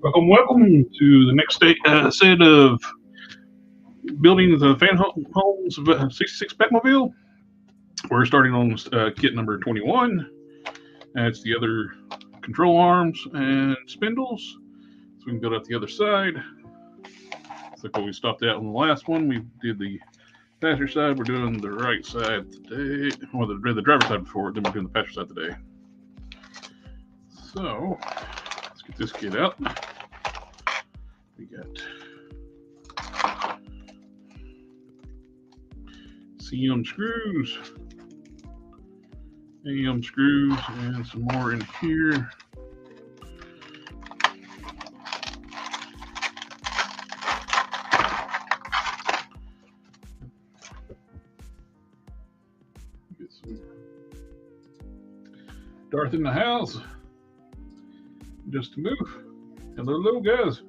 Welcome to the next set of building the FANHOME's 66 Batmobile. We're starting on kit number 21. That's the other control arms and spindles. So we can build out the other side. It's like what we stopped at on the last one. We did the passenger side. We're doing the right side today. Well, the driver's side before, then we're doing the passenger side today. So let's get this kit out. We got CM screws, AM screws, and some more in here. Get some Darth in the house. Just to move. Hello, guys.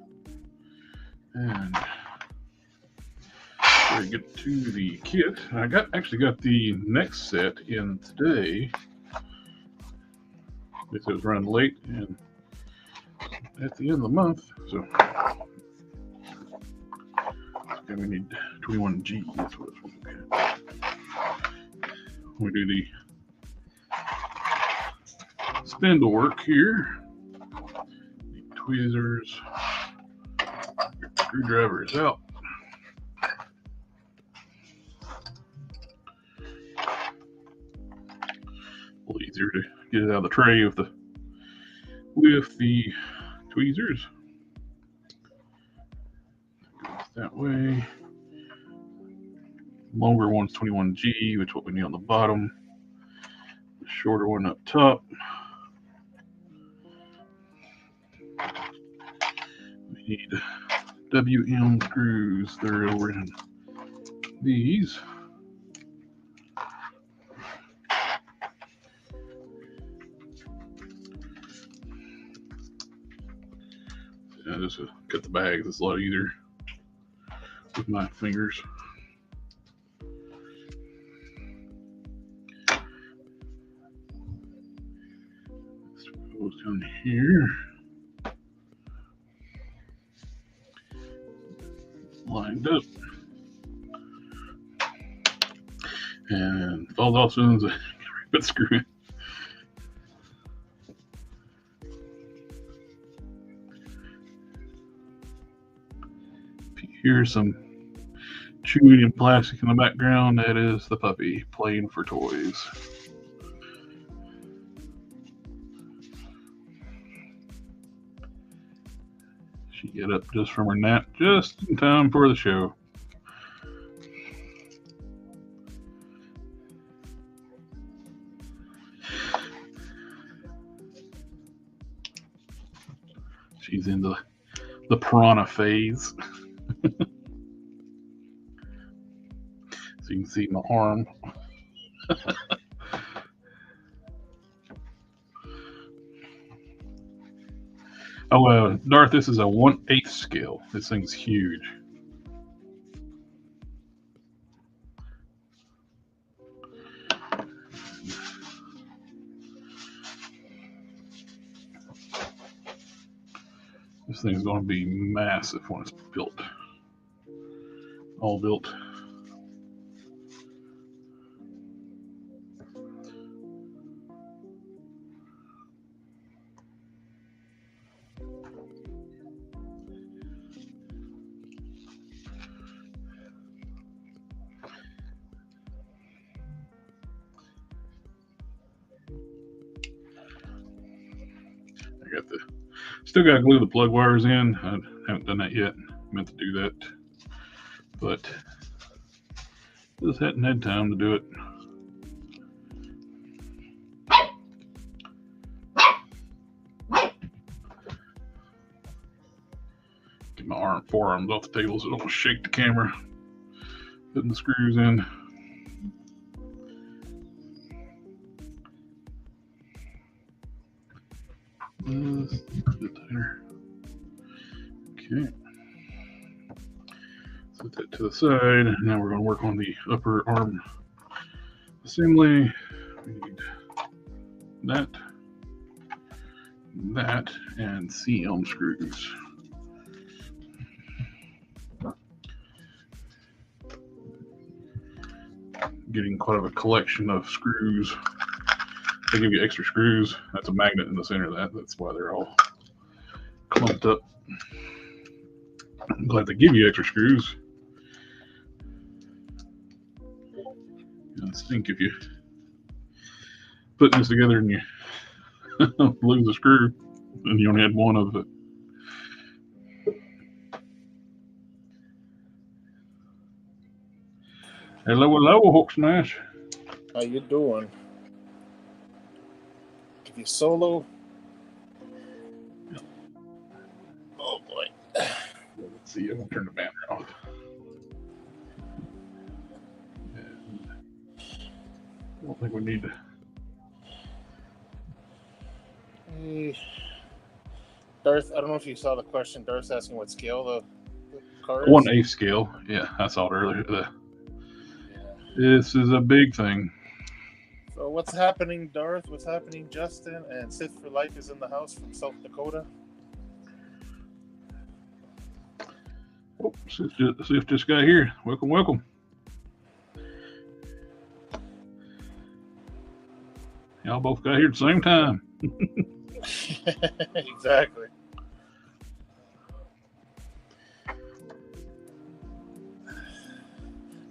And we get to the kit. I actually got the next set in today. It was running late and at the end of the month, so okay, we need 21G. That's what it's looking at. We do the spindle work here. The tweezers. Screwdriver is out. A little easier to get it out of the tray with the tweezers. That way. Longer one's 21G, which is what we need on the bottom. The shorter one up top. We need WM screws. They're over in these. Yeah, just cut the bags. It's a lot easier with my fingers. This goes down here. Lined up. And falls off soon as I put the screw in. If you hear some chewing and plastic in the background, that is the puppy playing for toys. She got up just from her nap, just in time for the show. She's in the piranha phase. So you can see my arm. Oh, Darth, this is a 1/8 scale. This thing's huge. This thing's going to be massive when it's built. All built. Still got to glue the plug wires in. I haven't done that yet. Meant to do that, but just hadn't had time to do it. Get my forearms off the table so I don't shake the camera. Putting the screws in. Okay. Set that to the side. Now we're going to work on the upper arm assembly. We need that. that and CM screws. Getting quite a collection of screws. They give you extra screws. That's a magnet in the center of that. That's why they're all clumped up. I'm glad they give you extra screws. I think if you put this together and you lose a screw, and you only had one of it. Hello, Hawk Smash. How you doing? Give you solo. Oh boy. Let's see. I'll turn the banner off. And I don't think we need to. Darth, I don't know if you saw the question. Darth's asking what scale the car is. 1/8 scale. Yeah, I saw it earlier. This is a big thing. So what's happening, Darth? What's happening, Justin? And Sith for Life is in the house from South Dakota. Oh, Sith just got here. Welcome. Y'all both got here at the same time. Exactly.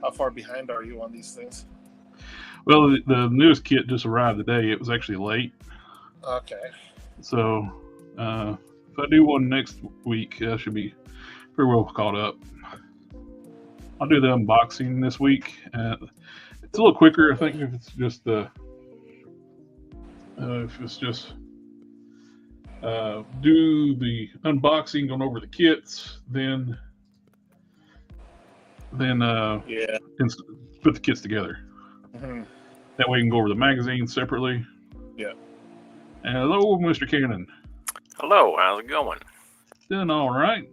How far behind are you on these things? Well, the newest kit just arrived today. It was actually late. Okay. So if I do one next week, I should be pretty well caught up. I'll do the unboxing this week. It's a little quicker, I think, if it's just do the unboxing, going over the kits, then put the kits together. Mm-hmm. That way you can go over the magazine separately. Yeah. And hello, Mr. Cannon. Hello, how's it going? Doing all right.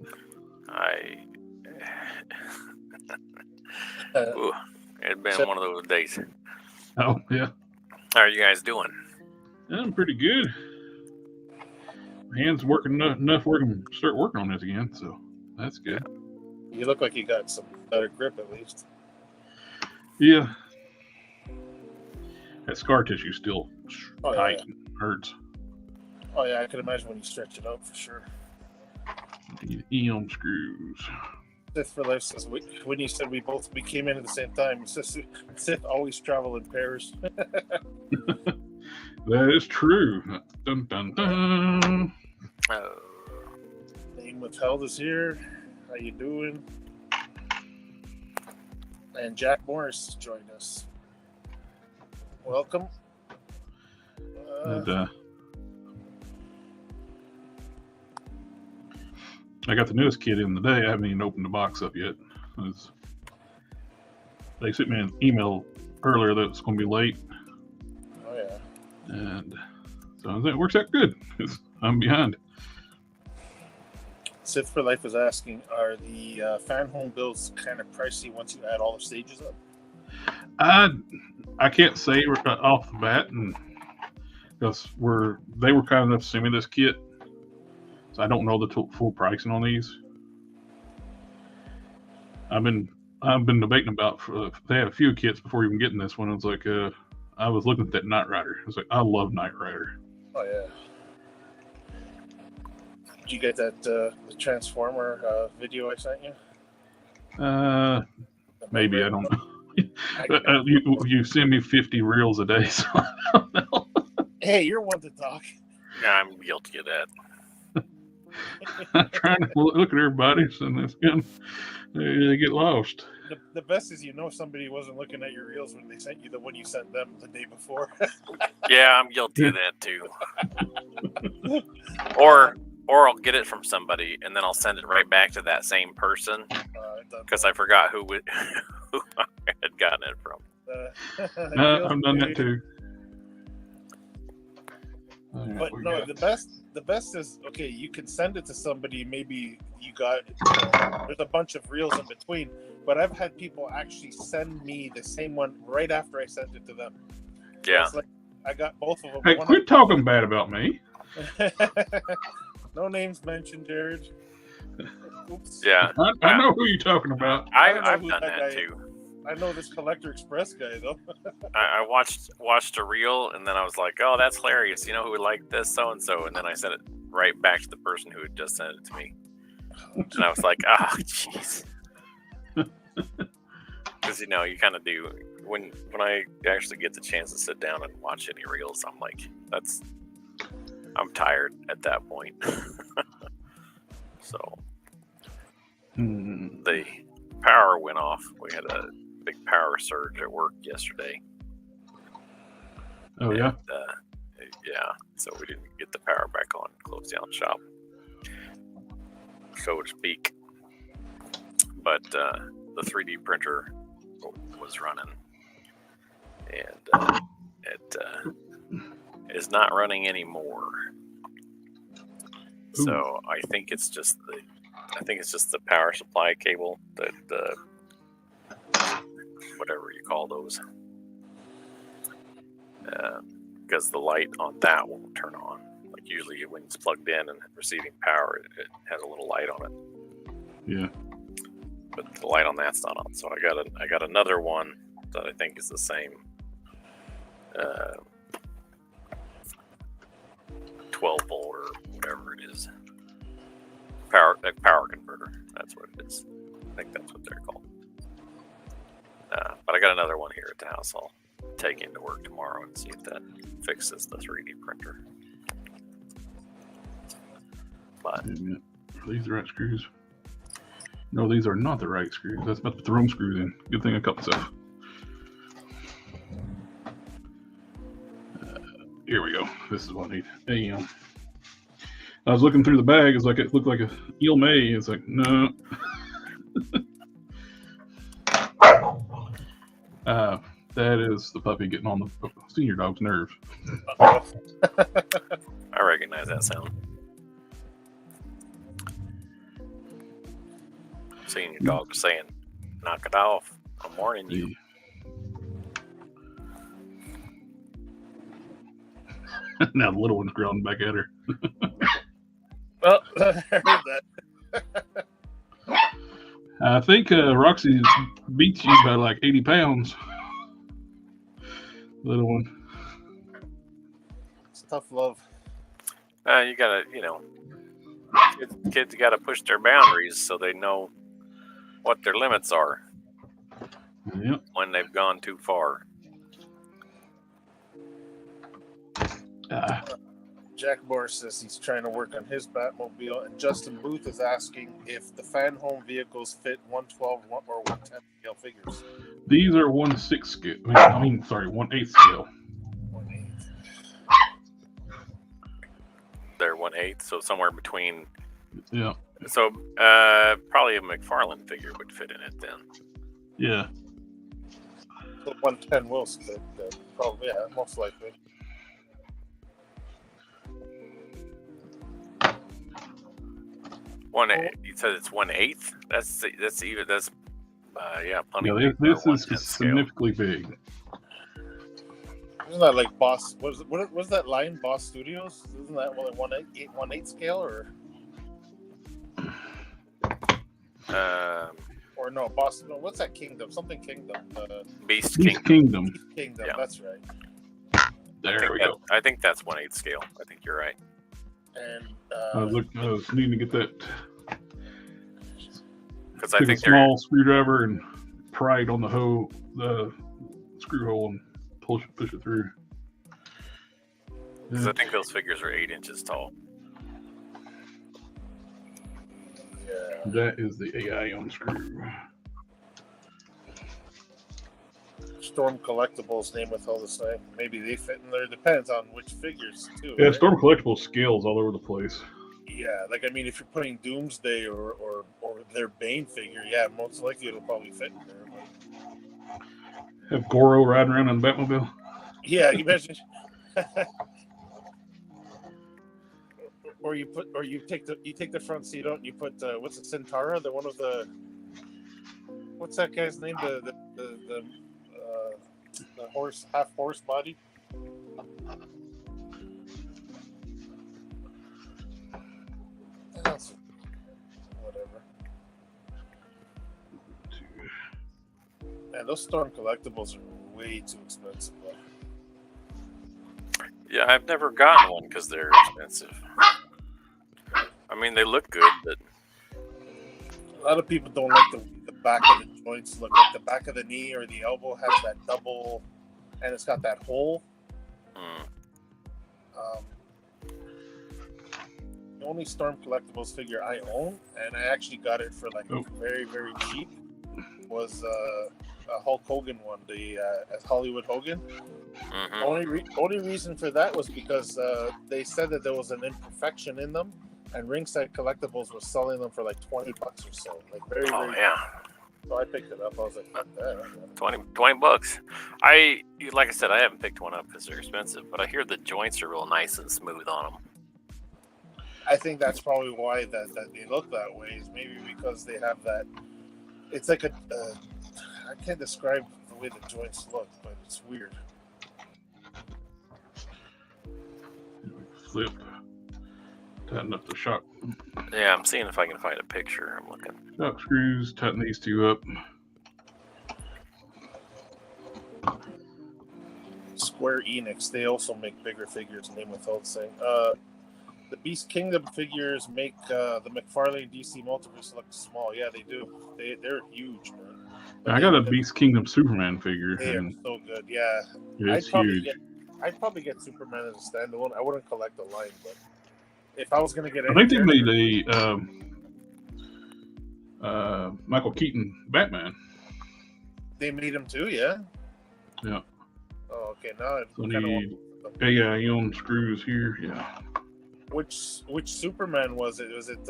It's been one of those days. Oh, yeah. How are you guys doing? I'm pretty good. My hands working enough where I can start working on this again, so that's good. You look like you got some better grip at least. Yeah. That scar tissue still tight and hurts. Oh yeah, I can imagine when you stretch it out for sure. Need EM screws. Sith for Life says when you said we came in at the same time. Sith always travel in pairs. That is true. Dun, dun, dun. Name withheld is here. How you doing? And Jack Morris joined us. Welcome. I got the newest kit in today. I haven't even opened the box up yet. They sent me an email earlier that it's going to be late. Oh, yeah. And so that works out good because I'm behind. Sith for Life is asking, are the FANHOME builds kind of pricey once you add all the stages up? I can't say off the bat, and because they were kind enough to send me this kit, so I don't know the full pricing on these. I've been debating about they had a few kits before even getting this one. It's like I was looking at that Knight Rider. I was like, I love Knight Rider. Oh yeah. Did you get that the Transformer video I sent you? Maybe, I don't know. You send me 50 reels a day, so I don't know. Hey, you're one to talk. I'm guilty of that. I'm trying to look at everybody, and it's good. They get lost. The best is somebody wasn't looking at your reels when they sent you the one you sent them the day before. Yeah, I'm guilty of that too. Or I'll get it from somebody and then I'll send it right back to that same person because I forgot who I had gotten it from. I've done that too. But no, the best is, okay, you can send it to somebody, maybe you got, there's a bunch of reels in between, but I've had people actually send me the same one right after I sent it to them. Yeah. It's like, I got both of them. Hey, quit talking bad about me. No names mentioned, Jared. Oops. Yeah, I know who you're talking about. I've who done that that guy too. I know this Collector Express guy though. I watched a reel, and then I was like, "Oh, that's hilarious! You know who would like this, so and so," and then I sent it right back to the person who had just sent it to me, and I was like, "Ah, jeez," because you kind of do when I actually get the chance to sit down and watch any reels, I'm like, I'm tired at that point. So the power went off. We had a big power surge at work yesterday. Oh, yeah? Yeah, so we didn't get the power back on, closed down shop, so to speak. But the 3D printer was running, and it is not running anymore. Ooh. So I think it's just the power supply cable that whatever you call those, because the light on that won't turn on. Like usually when it's plugged in and receiving power, it has a little light on it. Yeah. But the light on that's not on. So I got another one that I think is the same. 12 volt or whatever it is. Power converter. That's what it is. I think that's what they're called. But I got another one here at the house. I'll take into work tomorrow and see if that fixes the 3D printer. But Are these the right screws? No, these are not the right screws. That's about to put the wrong screws in. Good thing I cut myself. Here we go. This is what I need. Damn. I was looking through the bag. It's like it looked like a eel may. It's like, no. That is the puppy getting on the senior dog's nerves. I recognize that sound. Senior dog saying, "Knock it off. I'm warning you." Now the little one's growling back at her. Oh, I heard that. I think Roxy beats you by like 80 pounds. Little one. It's tough love. You gotta, kids gotta push their boundaries so they know what their limits are. Yep. When they've gone too far. Jack Moore says he's trying to work on his Batmobile, and Justin Booth is asking if the FANHOME vehicles fit 112 or 110 scale figures. These are 1/6 scale. 1/8 scale. 1/8. They're 1/8, so somewhere between. Yeah. So probably a McFarlane figure would fit in it then. Yeah. So 110 will fit, probably, yeah, most likely. You said it's 1/8. That's plenty. Yeah, this is significantly big. Isn't that like Boss? What was that line? Boss Studios? Isn't that 1/8 scale or no? Boss? No, what's that Kingdom? Something Kingdom. Beast Kingdom. Kingdom. Yeah. That's right. There we go. I think that's 1/8 scale. I think you're right. And I was needing to get that. Because I Take think a small screwdriver and pry it on the screw hole and push it through. Because I think those figures are 8 inches tall. yeah, That is the AI on screw. Storm Collectibles name with all the same. Maybe they fit in there. Depends on which figures too. Yeah, right? Storm Collectibles scales all over the place. Yeah, like I mean, if you're putting Doomsday or their Bane figure, yeah, most likely it'll probably fit in there. But... Have Goro riding around on the Batmobile. Yeah, you imagine. Or you take the front seat out and you put what's it, Centaura, the one of the what's that guy's name, the half horse body. those Storm collectibles are way too expensive. Bro. Yeah, I've never gotten one because they're expensive. I mean, they look good, but A lot of people don't like the back of the joints look like the back of the knee or the elbow has that double, and it's got that hole. The only Storm collectibles figure I own, and I actually got it for like very, very cheap, was a Hulk Hogan one, the Hollywood Hogan. Only reason for that was because they said that there was an imperfection in them, and Ringside Collectibles was selling them for like $20 or so, like very. yeah. So I picked it up. I was like, fuck that. $20. Like I said, I haven't picked one up because they're expensive, but I hear the joints are real nice and smooth on them. I think that's probably why that they look that way. Is maybe because they have that. It's like I can't describe the way the joints look, but it's weird. Flip. Tighten up the shock. Yeah, I'm seeing if I can find a picture. I'm looking. Shock screws. Tighten these two up. Square Enix, they also make bigger figures, name without saying. The Beast Kingdom figures make the McFarlane DC Multiverse look small. Yeah, they do. They're huge, man. But I got a Beast Kingdom Superman figure. They are so good. Yeah, It's huge. I'd probably get Superman as a standalone. I wouldn't collect the line, but if I was gonna get, I think they made a Michael Keaton Batman. They made him too, yeah. Yeah. Oh, okay. Now So need AIM screws here. Yeah. Which Superman was it? Was it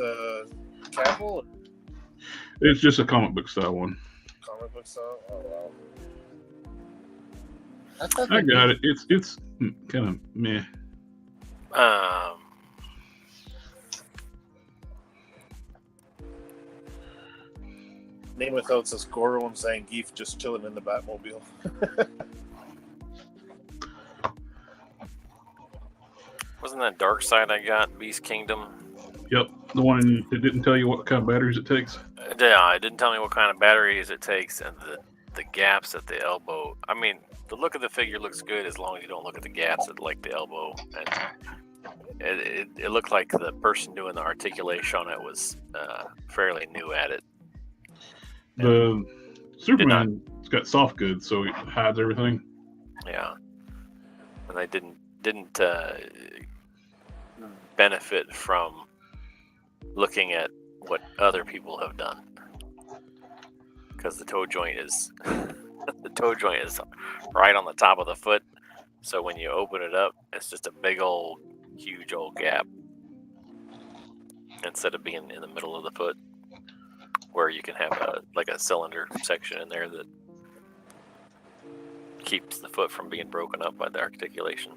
Cavill? It's just a comic book style one. Comic book style. Oh wow. I got it. It's kind of meh. Name without says Goro and Zangief just chilling in the Batmobile. Wasn't that Dark Side I got? Beast Kingdom? Yep. The one that didn't tell you what kind of batteries it takes. Yeah, it didn't tell me what kind of batteries it takes and the gaps at the elbow. I mean, the look of the figure looks good as long as you don't look at the gaps at like the elbow. And it looked like the person doing the articulation on it was fairly new at it. The Superman's got soft goods, so it hides everything. Yeah, and they didn't benefit from looking at what other people have done, because the toe joint is right on the top of the foot. So when you open it up, it's just a big old, huge old gap instead of being in the middle of the foot, where you can have a cylinder section in there that keeps the foot from being broken up by the articulation.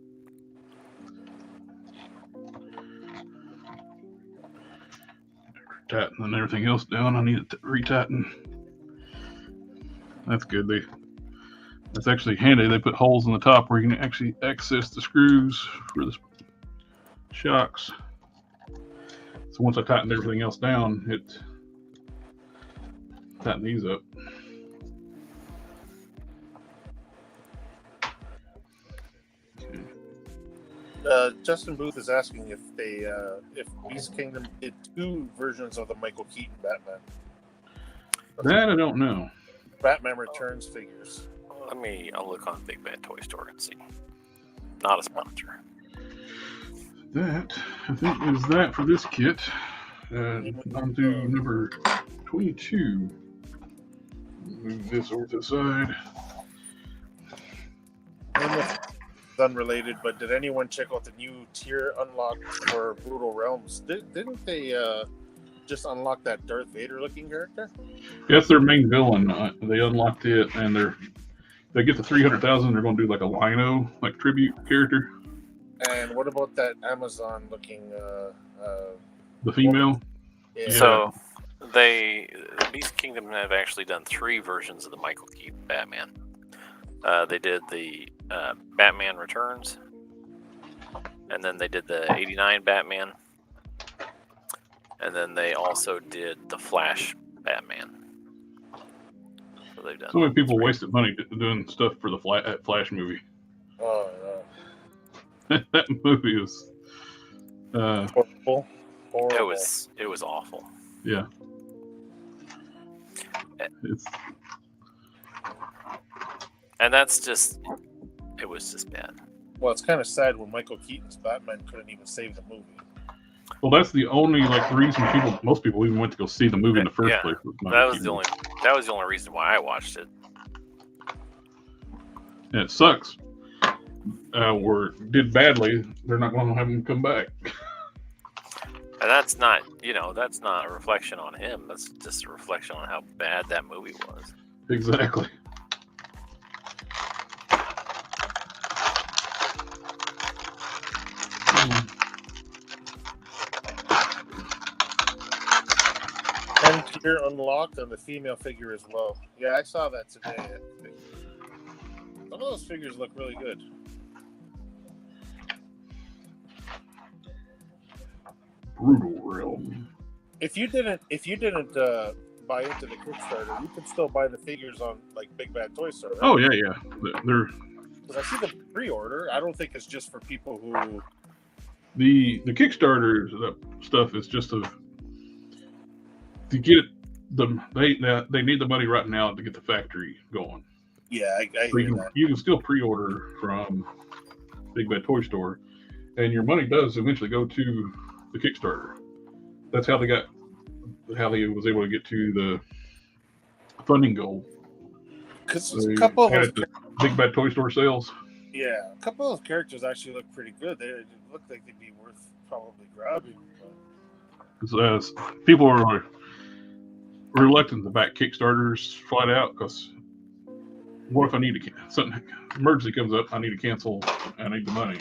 Tightening everything else down. I need it to retighten. That's good. That's actually handy. They put holes in the top where you can actually access the screws for the shocks. So once I tightened everything else down, it tightened these up. Justin Booth is asking if Beast Kingdom did 2 versions of the Michael Keaton Batman. That I don't know. Batman Returns figures. I'll look on Big Bad Toy Store and see. Not a sponsor. That, I think, is that for this kit. On to number 22. Move this over to the side. It's unrelated, but did anyone check out the new tier unlock for Brutal Realms? Didn't they just unlock that Darth Vader looking character? That's their main villain. They unlocked it, and they get to 300,000. They're going to do like a Lino, like tribute character. And what about that Amazon looking? The female. Yeah. So the Beast Kingdom have actually done 3 versions of the Michael Keaton Batman. They did the Batman Returns, and then they did the '89 Batman, and then they also did the Flash Batman. So they've done. So many people wasted money doing stuff for the Flash movie. Oh, That movie was. horrible. It was awful. Yeah. It's. And that's just. It was just bad. Well, it's kind of sad when Michael Keaton's Batman couldn't even save the movie. Well, that's the only reason most people even went to go see the movie in the first place. That was the only reason why I watched it. And it sucks. Did badly. They're not going to have him come back. And that's not a reflection on him. That's just a reflection on how bad that movie was. Exactly. And tier unlocked on the female figure as well. Yeah, I saw that today. Some of those figures look really good. Brutal Realm. If you didn't buy into the Kickstarter, you can still buy the figures on like Big Bad Toy Store. Right? Oh yeah. They're Because I see the pre-order. I don't think it's just for people who. the Kickstarter stuff is just to get it. They need the money right now to get the factory going. Yeah, I So hear that. you can still pre-order from Big Bad Toy Store, and your money does eventually go to the Kickstarter. That's how they was able to get to the funding goal. Because They a couple had of it to Big Bad Toy Store sales. a couple of characters actually look pretty good. They look like they'd be worth probably grabbing. But... People are reluctant to back Kickstarters flat out because what if I need to something emergency comes up? I need to cancel. I need the money.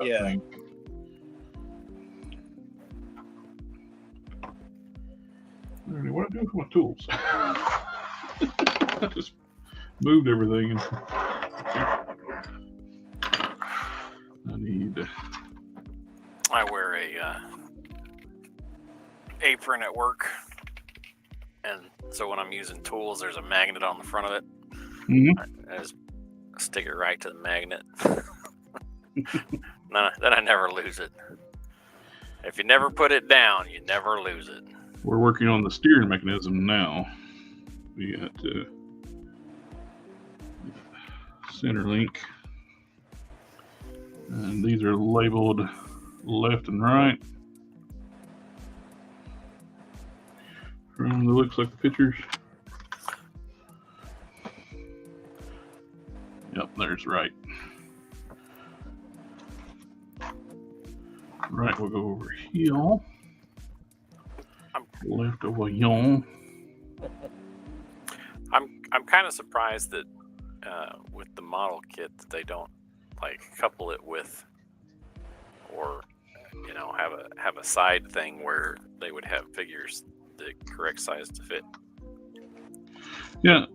Yeah. Thing. What do I do with my tools? I just moved everything. I wear a apron at work, and so when I'm using tools, there's a magnet on the front of it. Mm-hmm. I just stick it right to the magnet. Then I never lose it. If you never put it down, you never lose it. We're working on the steering mechanism now. We got center link, and these are labeled left and right. From the looks like the pictures. Yep, there's right. Right, we'll go over here. Left over here. I'm kind of surprised that with the model kit that they don't like couple it with, or have a side thing where they would have figures the correct size to fit. Yeah,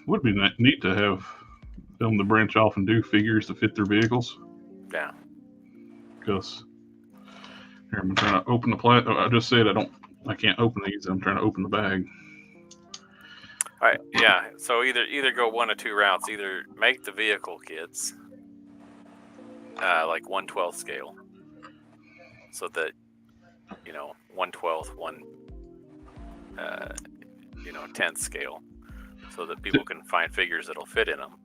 would be neat to have them to branch off and do figures to fit their vehicles. Yeah. Because here I'm trying to open the I just said I can't open these. I'm trying to open the bag. All right. Yeah. So either go one of two routes. Either make the vehicle kits like 1/12 scale, so that 1/12, 1/10 scale, so that people can find figures that'll fit in them,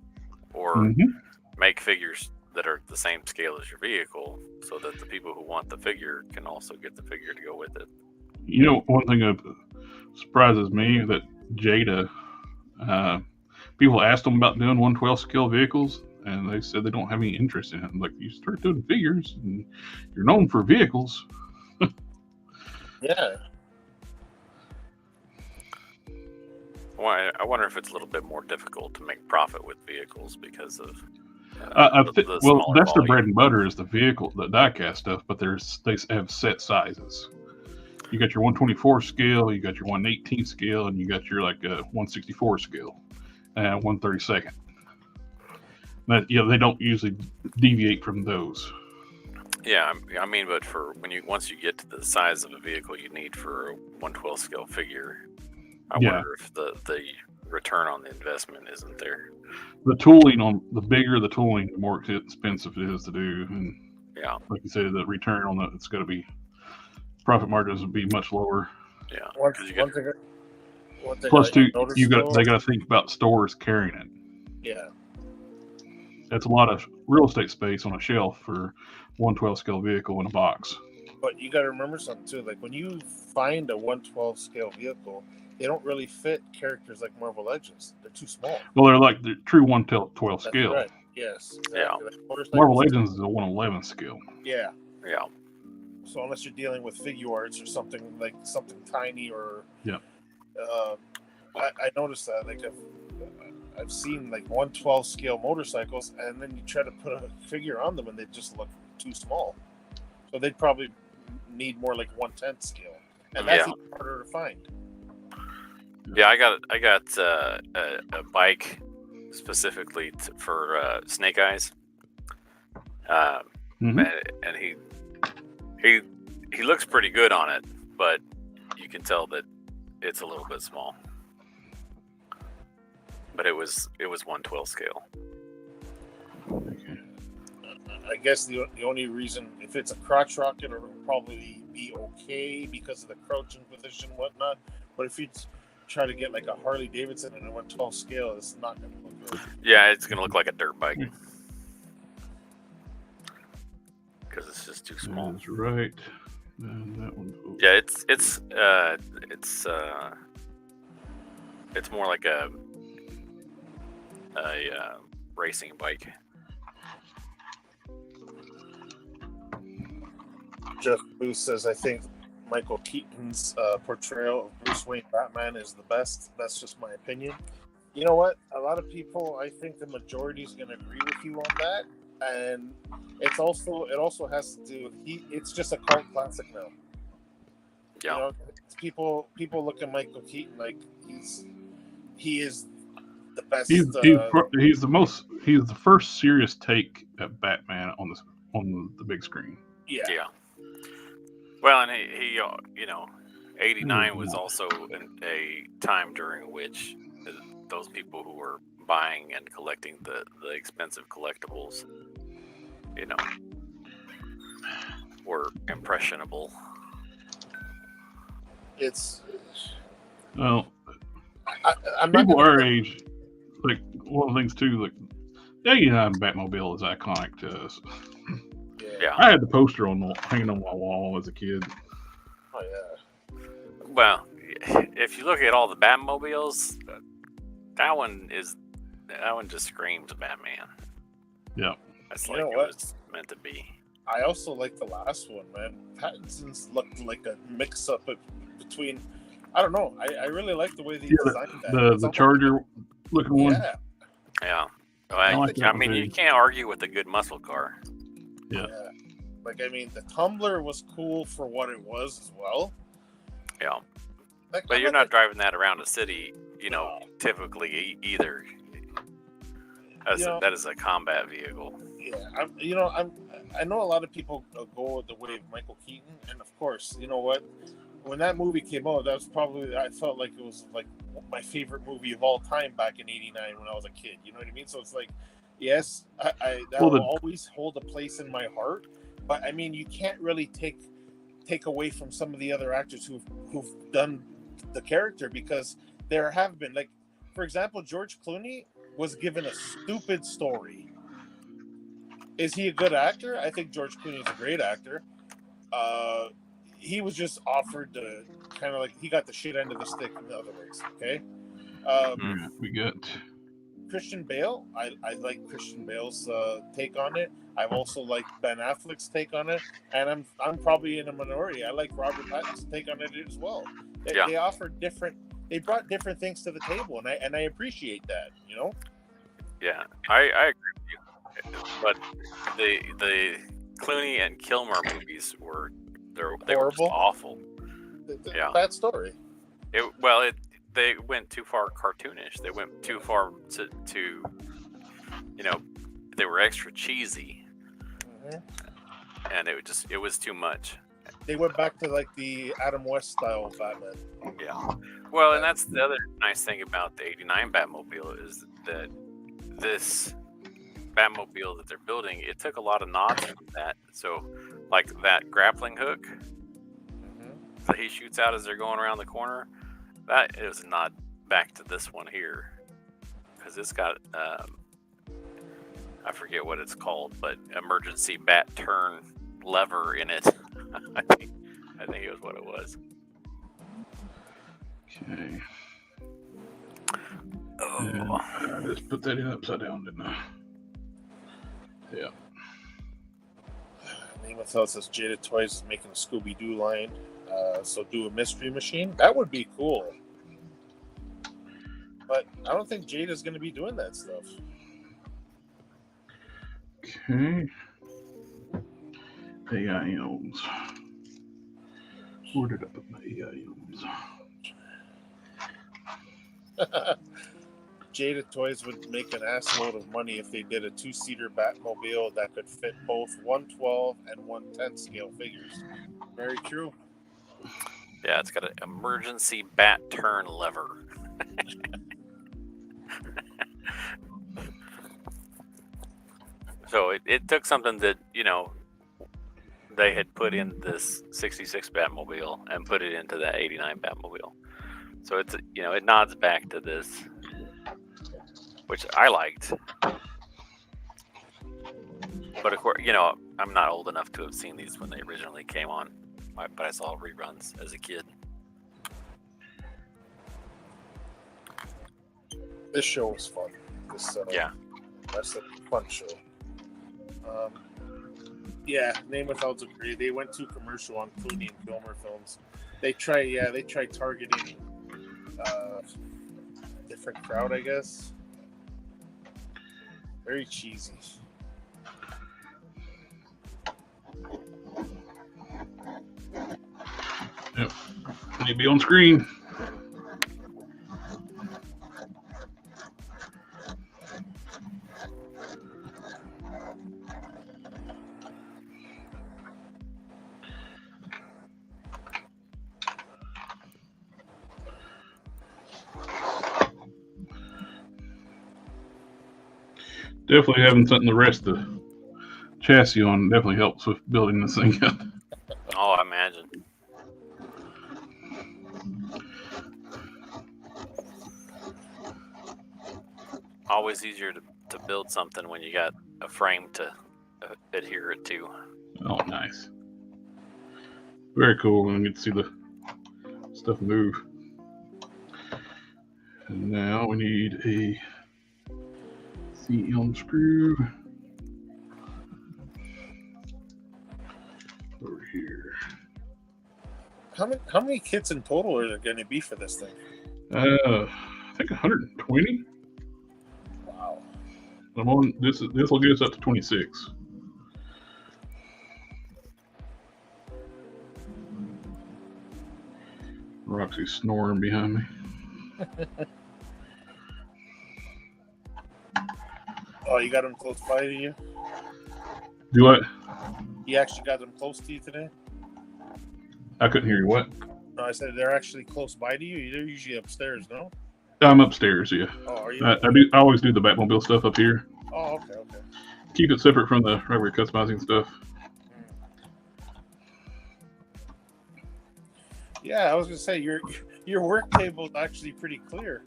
or make figures that are the same scale as your vehicle, so that the people who want the figure can also get the figure to go with it. One thing that surprises me that Jada, people asked them about doing 1/12 scale vehicles, and they said they don't have any interest in it. Like, you start doing figures, and you're known for vehicles. Yeah. Well, I wonder if it's a little bit more difficult to make profit with vehicles because of that's their bread and butter is the vehicle, the die-cast stuff. But they have set sizes. You got your 124 scale, you got your 118 scale, and you got your 164 scale, and 132nd. But they don't usually deviate from those. Yeah, I mean, but for once you get to the size of a vehicle you need for a 1/12 scale figure, I wonder if the return on the investment isn't there. The tooling the bigger the tooling, the more expensive it is to do, and Yeah, like you said, the return on it's got to be profit margins would be much lower. yeah. One 'Cause you thing Plus, I too, noticed, they though, got to think about stores carrying it. yeah. That's a lot of real estate space on a shelf for 1/12 scale vehicle in a box. But you got to remember something too. Like when you find a 1/12 scale vehicle, they don't really fit characters like Marvel Legends. They're too small. Well, they're like the true 1/12 That's scale. right. Yes. Exactly. Yeah. Like motorcycles- Marvel Legends is a 1/11 scale. Yeah. Yeah. So unless you're dealing with figure arts or something tiny or Yeah. I noticed that like I've seen like 1/12 scale motorcycles, and then you try to put a figure on them, and they just look too small. So they'd probably need more like 1/10 scale, and that's even harder to find. Yeah, I got a bike specifically for Snake Eyes, Mhm. and he looks pretty good on it, but you can tell that it's a little bit small. But it was 1/12 scale. I guess the only reason, if it's a crotch rocket, it'll probably be okay because of the crouching position and whatnot. But if you try to get like a Harley Davidson in a 1/12 scale, it's not going to look good. Yeah, it's gonna look like a dirt bike because it's just too small. That's right. And that one. Yeah, it's more like a racing bike. Jeff Booth says, I think Michael Keaton's portrayal of Bruce Wayne Batman is the best. That's just my opinion. You know what? A lot of people, I think the majority is going to agree with you on that. And it also has to do with it's just a cult classic now. Yeah. You know, people look at Michael Keaton like he is the best. He's the first serious take at Batman on the big screen. Yeah. Well, and he 89 was also a time during which those people who were buying and collecting the expensive collectibles, were impressionable. Well, I'm people our age, like one of the things too, like the 89 Batmobile is iconic to us. Yeah. I had the poster hanging on my wall as a kid. Oh yeah. Well, if you look at all the Batmobiles, that one just screams Batman. Yeah. That's You like know it what? was meant to be. I also like the last one, man. Pattinson's looked like a mix-up between. I don't know. I really like the way they designed that. The Charger looking one. Yeah. Yeah. I like that I one mean, too. you can't argue with a good muscle car. Yeah. Like, I mean, the Tumbler was cool for what it was as well. Yeah. Like, But you're not driving that around a city, typically either. That is a combat vehicle. Yeah, I know a lot of people go the way of Michael Keaton, and of course, you know what? When that movie came out, that was probably, I felt like it was like my favorite movie of all time back in '89 when I was a kid. You know what I mean? So it's like, yes, that will always hold a place in my heart. But I mean, you can't really take away from some of the other actors who've done the character, because there have been, like, for example, George Clooney was given a stupid story. Is he a good actor? I think George Clooney is a great actor. He was just offered to kind of like, he got the shit end of the stick in the other ways. Okay. We got Christian Bale. I like Christian Bale's take on it. I've also liked Ben Affleck's take on it, and I'm probably in a minority. I like Robert Pattinson's take on it as well. They offered different. They brought different things to the table, and I appreciate that. Yeah, I agree with you. But the Clooney and Kilmer movies were just awful. Yeah, bad story. They went too far cartoonish. They went too far to they were extra cheesy, and it was too much. They went back to like the Adam West style of Batman. Yeah. Well, and that's the other nice thing about the '89 Batmobile is that this Batmobile that they're building, it took a lot of nods from that. So, like that grappling hook that he shoots out as they're going around the corner, that is a nod back to this one here, because it's got I forget what it's called, but emergency bat turn lever in it. I think it was what it was. Okay. Oh. I just put that in upside down, didn't I? Yeah. Name of Thought says Jada Toys is making a Scooby Doo line. So do a mystery machine. That would be cool. But I don't think Jada's going to be doing that stuff. Okay. AIMs. Where did I put my AIMs? Jada Toys would make an assload of money if they did a 2-seater Batmobile that could fit both 112 and 110 scale figures. Very true. Yeah, it's got an emergency bat turn lever. So it took something that, they had put in this 66 Batmobile and put it into that 89 Batmobile. So it's, it nods back to this, which I liked. But of course, I'm not old enough to have seen these when they originally came on, but I saw reruns as a kid. This show was fun. That's a fun show. Name Without's agree. They went too commercial on Clooney and Kilmer films. They try targeting different crowd, I guess. Very cheesy. Yep. Need to be on screen. Definitely having something to rest the chassis on definitely helps with building this thing up. Oh, I imagine. Always easier to build something when you got a frame to adhere it to. Oh, nice. Very cool. And get to see the stuff move. And now we need a CM screw over here. How many kits in total are there going to be for this thing? I think 120. Wow. I'm on this. This will get us up to 26. Roxy's snoring behind me. Oh, you got them close by to you? Do what? You actually got them close to you today? I couldn't hear you. What? No, I said they're actually close by to you. They're usually upstairs, no? I'm upstairs. Yeah. Oh, are you? I always do the Batmobile stuff up here. Oh, okay. Keep it separate from the regular customizing stuff. Yeah, I was gonna say your work table is actually pretty clear.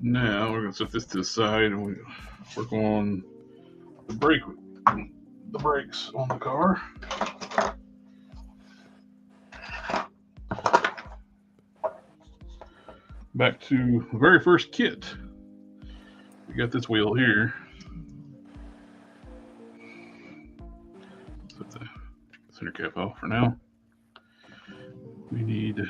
Now we're gonna set this to the side and we work on the brakes on the car. Back to the very first kit. We got this wheel here. Set the center cap off for now. We need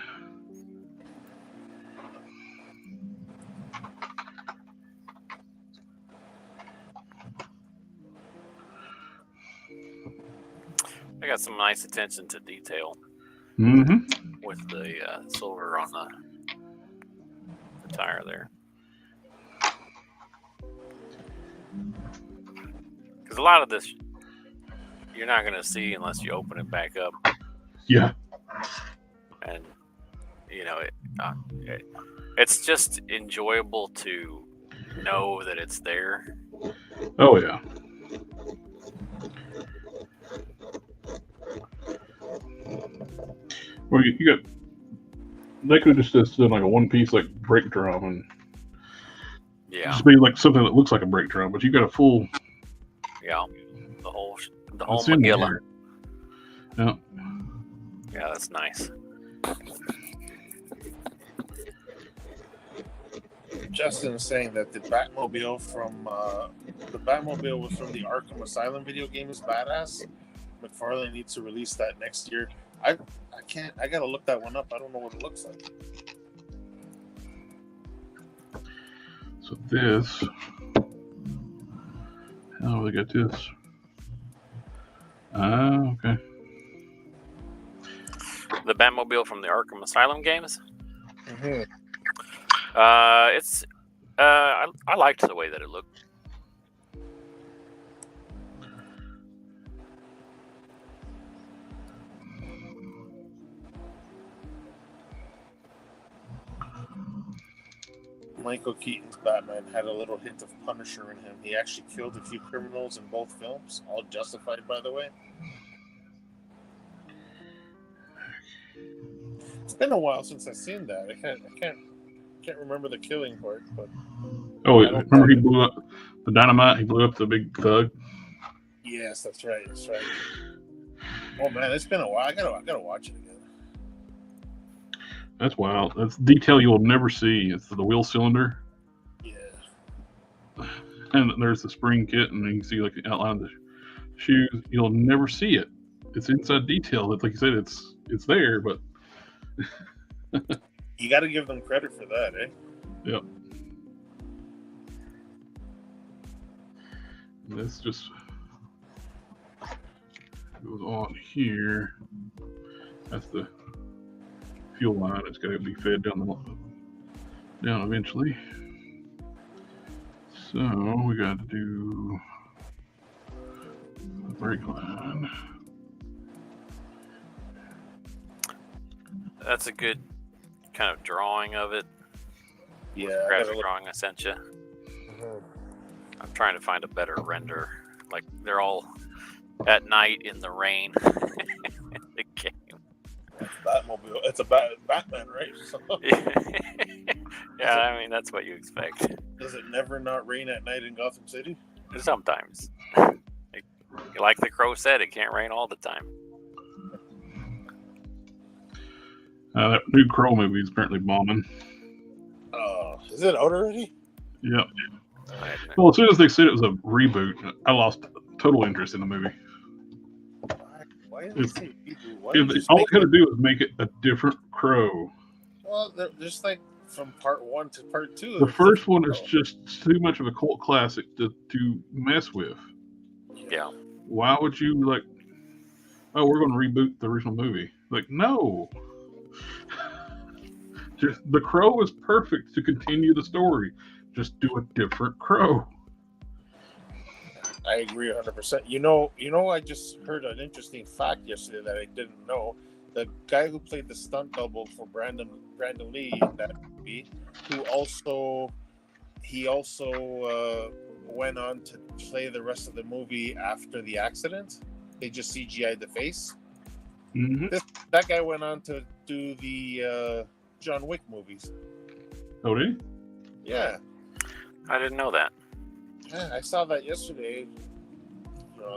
I got some nice attention to detail with the silver on the tire there. Because a lot of this you're not going to see unless you open it back up. Yeah. And it's just enjoyable to know that it's there. Oh yeah. Well, you got. They could have just done like a one-piece like brake drum and just be like something that looks like a brake drum, but you got a full. Yeah, the whole It's in Magilla. there. Yeah. Yeah, that's nice. Justin is saying that the Batmobile from the Arkham Asylum video game is badass. McFarlane needs to release that next year. I gotta look that one up. I don't know what it looks like. So this. Oh, we got this. Okay. The Batmobile from the Arkham Asylum games. Mm-hmm. I liked the way that it looked. Michael Keaton's Batman had a little hint of Punisher in him. He actually killed a few criminals in both films, all justified, by the way. It's been a while since I've seen that. I can't remember the killing part, but remember he blew up the dynamite? He blew up the big thug. Yes, that's right. Oh man, it's been a while. I gotta watch it again. That's wild. That's detail you'll never see. It's the wheel cylinder. Yeah. And there's the spring kit, and you can see like the outline of the shoes. You'll never see it. It's inside detail. It's like you said, it's there, but you got to give them credit for that, eh? Yep. And this just goes on here. That's the fuel line. It's got to be fed down eventually. So we got to do the brake line. That's a good kind of drawing of it. Yeah, Graphic drawing I sent you. Mm-hmm. I'm trying to find a better render. Like they're all at night in the rain. The game. It's Batmobile. It's a Batman, right? So, yeah, I mean that's what you expect. Does it never not rain at night in Gotham City? Sometimes. Like the Crow said, it can't rain all the time. That new Crow movie is apparently bombing. Is it out already? Yep. Well, as soon as they said it was a reboot, I lost total interest in the movie. Why did they say reboot? All they had to do was make it a different Crow. Well, they're just like from part 1 to part 2. The first one is just too much of a cult classic to mess with. Yeah. Why would you we're going to reboot the original movie? Like, no. Just the Crow is perfect to continue the story. Just do a different Crow. I agree 100%. You know, I just heard an interesting fact yesterday that I didn't know. The guy who played the stunt double for Brandon Lee in that movie, he also went on to play the rest of the movie after the accident. They just CGI'd the face. Mm-hmm. That guy went on to do the John Wick movies. Oh, did he? Yeah. I didn't know that. Yeah, I saw that yesterday.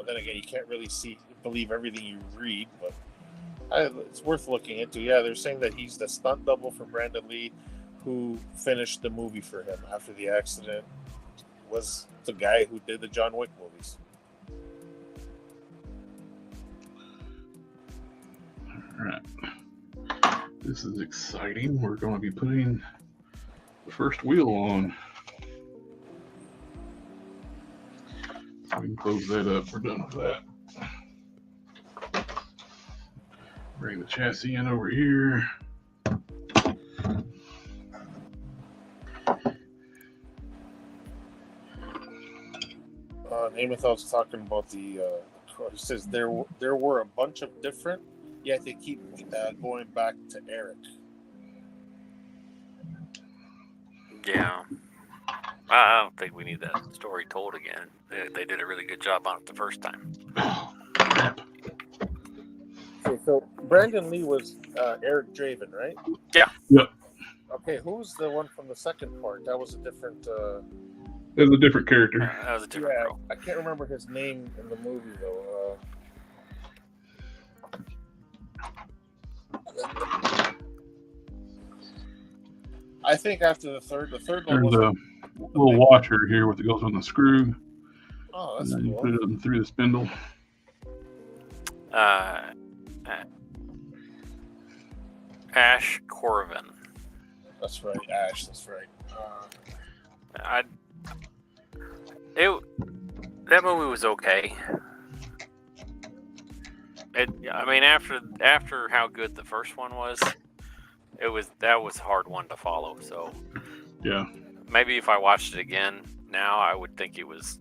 Then again, you can't really believe everything you read, but it's worth looking into. Yeah, they're saying that he's the stunt double for Brandon Lee, who finished the movie for him after the accident. Was the guy who did the John Wick movies. All right. This is exciting. We're going to be putting the first wheel on. So we can close that up. We're done with that. Bring the chassis in over here. Amenthal was talking about the. He says there were a bunch of different, yet they keep going back to Eric. Yeah. I don't think we need that story told again. They did a really good job on it the first time. Okay, so Brandon Lee was Eric Draven, right? Yeah. Yep. Okay, who's the one from the second part? That was a different. It was a different character. That was a different girl. I can't remember his name in the movie though. I think after the third one There's was a little washer here with it goes on the screw. oh, And that's then you cool. put it in through the spindle. Ash Corvin. That's right, Ash. That's right. That movie was okay. I mean, after how good the first one was, that was a hard one to follow. So Yeah. maybe if I watched it again now, I would think it was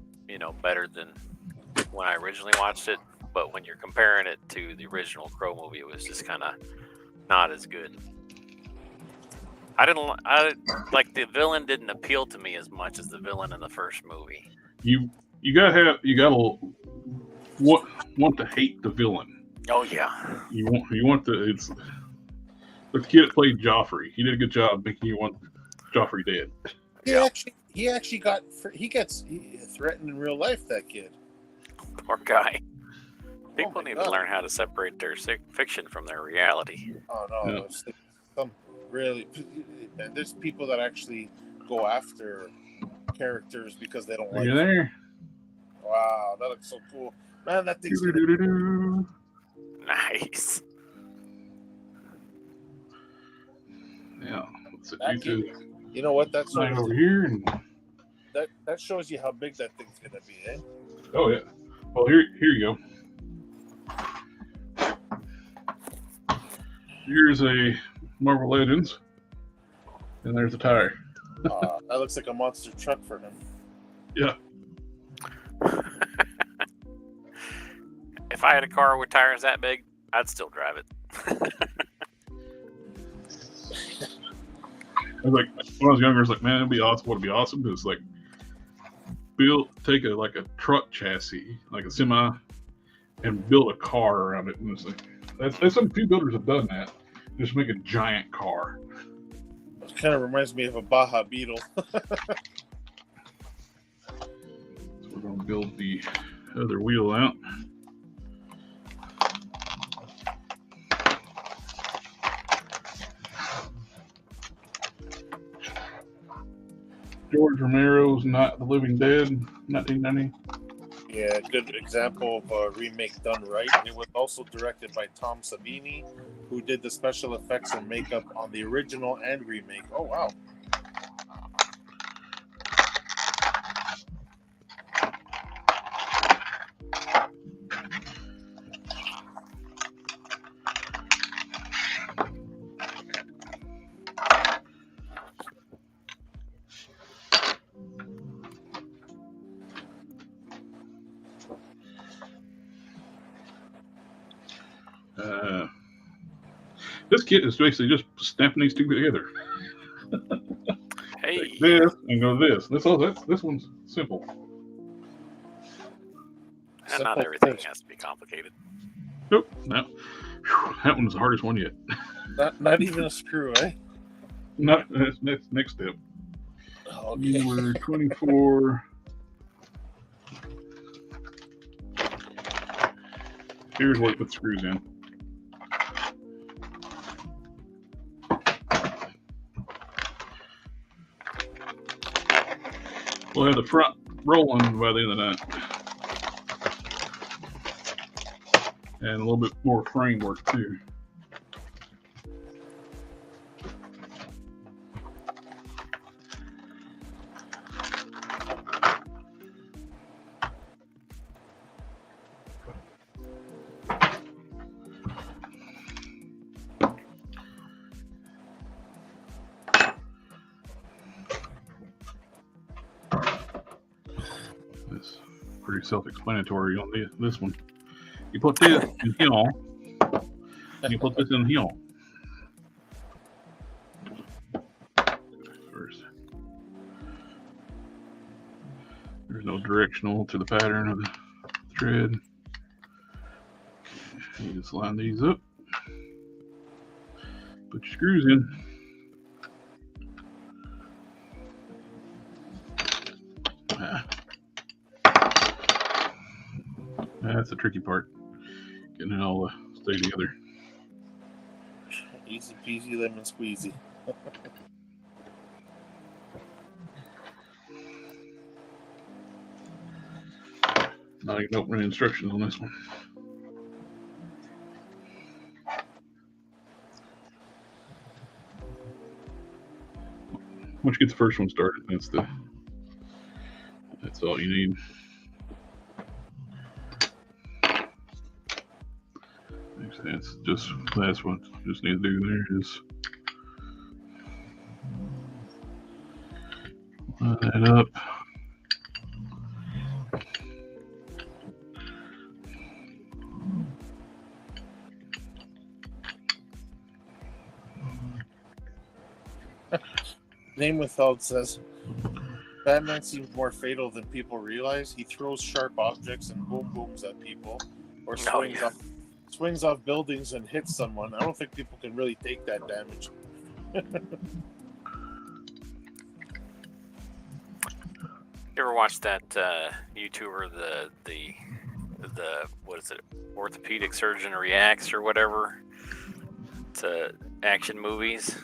better than when I originally watched it. But when you're comparing it to the original Crow movie, it was just kind of not as good. I like the villain didn't appeal to me as much as the villain in the first movie. You gotta want to hate the villain. Oh yeah. You want the kid that played Joffrey. He did a good job making you want Joffrey dead. He actually gets threatened in real life. That kid. Poor guy. People my need God. to learn how to separate their fiction from their reality. Oh no, Yeah. it's some really. There's people that actually go after characters because they don't Are like you them. there? Wow, that looks so cool, man. That thing's gonna Doo-doo-doo-doo. Nice. Yeah. Let's That do You know what? That's right over here. And, that shows you how big that thing's gonna be, eh? oh yeah. Well, here you go. Here's a Marvel Legends, and there's a tire. That looks like a monster truck for him. Yeah. If I had a car with tires that big, I'd still drive it. I was like, when I was younger, I was like, man, it'd be awesome. What'd be awesome is like, take a truck chassis, like a semi, and build a car around it. And it's like, that's some few builders have done that. Just make a giant car. It kind of reminds me of a Baja Beetle. So we're gonna build the other wheel out. George Romero's Not the Living Dead, 1990. Yeah, good example of a remake done right. It was also directed by Tom Savini, who did the special effects and makeup on the original and remake. Oh, wow. This kit is basically just snapping these two together. Hey. Take this and go this. This one's simple. And not everything has to be complicated. Nope. No. That one's the hardest one yet. Not even a screw, eh? Not that's next step. Okay. You were 24. Here's where it puts screws in. We'll have the front rolling by the end of the night. And a little bit more framework too. very self-explanatory on this one. You put this in here, and you put this in here. First, there's no directional to the pattern of the thread. You just line these up. Put your screws in. That's the tricky part, getting it all to stay together. Easy peasy lemon squeezy. Not even opening instructions on this one. Once you get the first one started, that's all you need. That's just that's what you just need to do there is line that up. Name Withheld says, Batman seems more fatal than people realize. He throws sharp objects and boom booms at people, or swings off buildings and hits someone. I don't think people can really take that damage. You ever watch that YouTuber, the what is it, orthopedic surgeon reacts or whatever to action movies?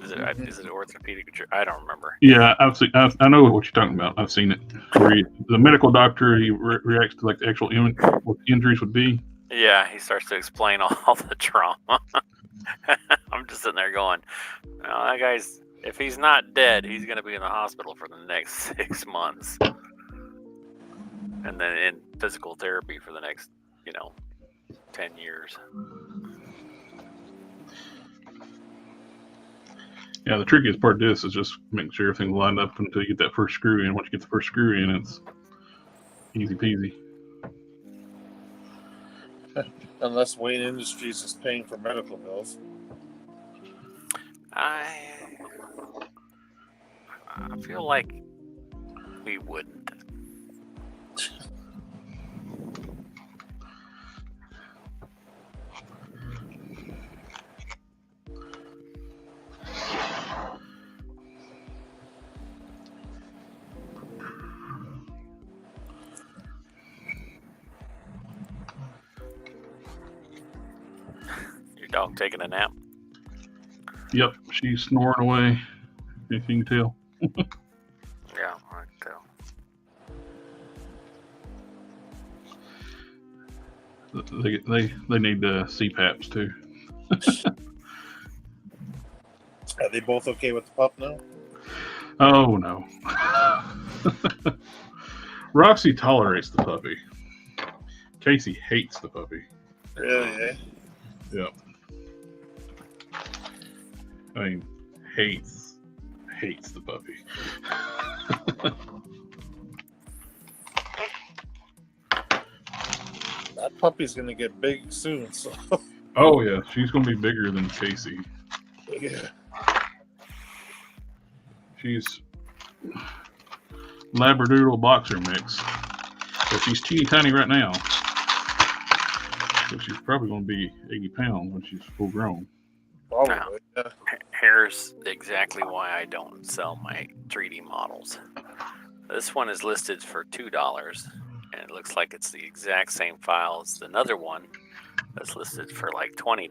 Is it orthopedic? I don't remember. Yeah, I know what you're talking about. I've seen it. Where the medical doctor reacts to like the actual what the injuries would be. Yeah, he starts to explain all the trauma. I'm just sitting there going, "No, that guy's, if he's not dead, he's going to be in the hospital for the next 6 months, and then in physical therapy for the next, 10 years." Yeah, the trickiest part of this is just making sure everything's lined up until you get that first screw in. Once you get the first screw in, it's easy peasy. Unless Wayne Industries is paying for medical bills. I feel like we wouldn't. Your dog taking a nap? Yep, she's snoring away. If you can tell. Yeah, I can tell. They need CPAPs too. Are they both okay with the pup now? Oh no. Roxy tolerates the puppy. Casey hates the puppy. Really? Eh? Yep. I mean, hates the puppy. That puppy's gonna get big soon. So. Oh yeah, she's gonna be bigger than Casey. Yeah. She's Labradoodle boxer mix. So she's teeny tiny right now. So she's probably going to be 80 pounds when she's full grown. Probably, yeah. Here's exactly why I don't sell my 3D models. This one is listed for $2, and it looks like it's the exact same file as another one that's listed for like $20.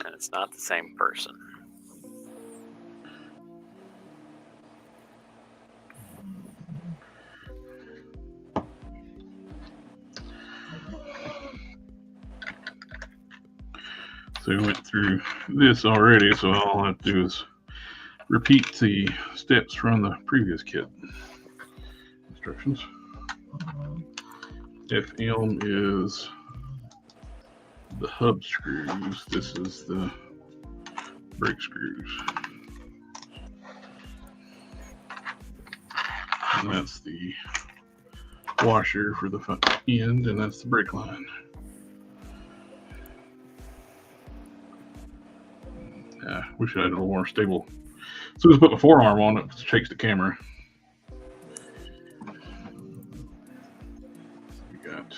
And it's not the same person. So we went through this already, so all I have to do is repeat the steps from the previous kit. Instructions. FANHOME is the hub screws. This is the brake screws. And that's the washer for the end, and that's the brake line. Yeah, wish I had a little more stable. As soon as I put the forearm on it, it shakes the camera. We got